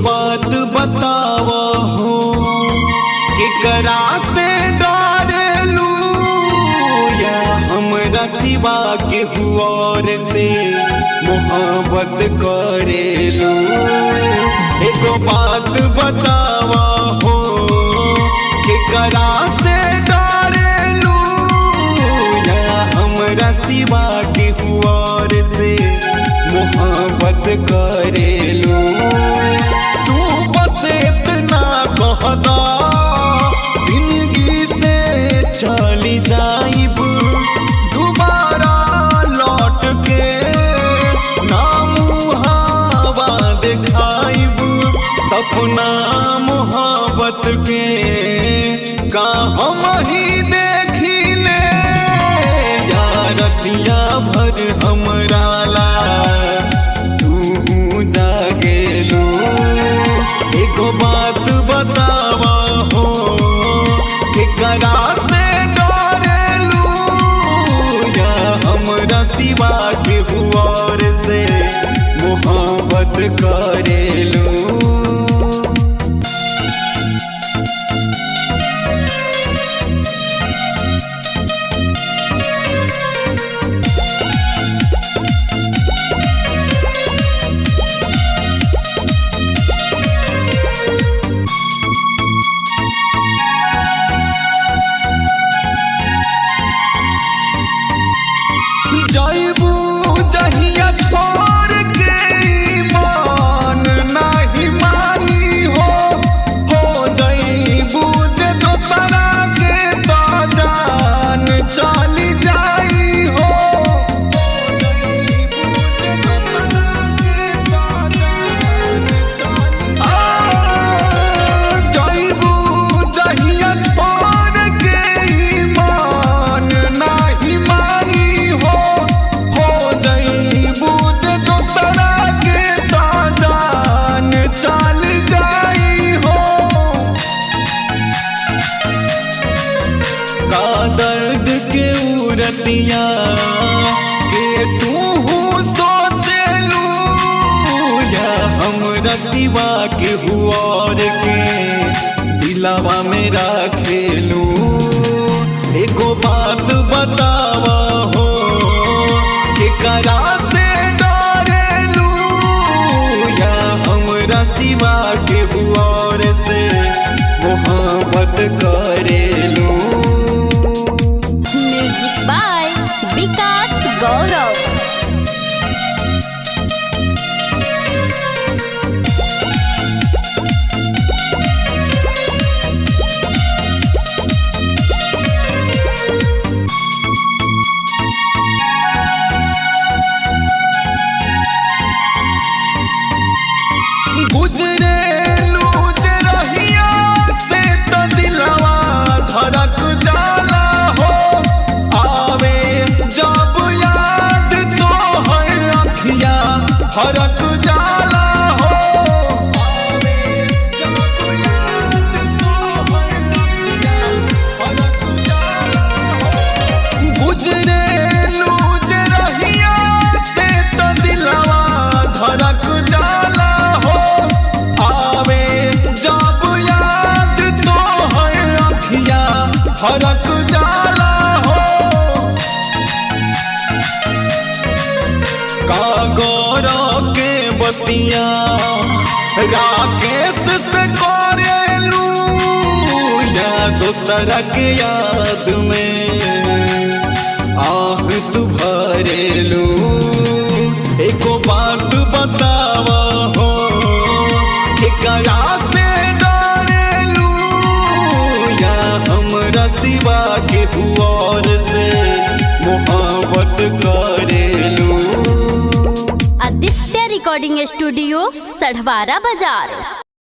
बात बताव हो केकरा से डरेलू या हमरा सिवा के और से मोहब्बत करेलू। एगो बात बताव हो केकरा से डरेलू या हमरा सिवा के और से मोहब्बत करेलू। तू बस इतना कह दा जिंदगी से चली जाइब दोबारा लौट के ना मुहावा दिखाइब। सपना मोहब्बत के का हम ही देखिले यारतिया भर हमरा ला तू जागेलू। एगो बात बतावा हो केकरा से डरेलू या हमरा सिवा के और से मोहब्बत करेलू। जाइबू जहिया छोड़ के ईमान नहीं मानी हो जाइबू जे दोसरा के तो जान चली जाई हो। जाइबू जहिया छोड़ के ईमान नहीं मानी हो जाइबू जे दोसरा के तो जान चल जाई हो। का दर्द के उरतिया के तू सोचेलू या हमरा सिवा के और के दिलावा में रखेलू। एगो बात बतावा हो केकरा से डरेलू या हमरा सिवा के और से मोहब्बत करेलू। म्यूजिक बाय विकास गौरव। गुजरेलू जे रहिया से तो दिलवा धड़क जाला हो। आवे जब याद तो हर अखिया फरक जाला हो। आवे जब याद तो हर अखिया फरक जाला हो। गुजरेलू जे रहिया से तो दिलवा धड़क जाला हो। आवे जब याद तो हर अखिया फरक जाला हो। का गौरव के बतिया राकेश से करेलू या दोसरा के याद में आह तू भरेलू। एको बात बतावा हो केकरा से डरेलू या हमरा सिवा के और से मोहब्बत करेलू। आदित्य रिकॉर्डिंग स्टूडियो सढ़वारा बाजार।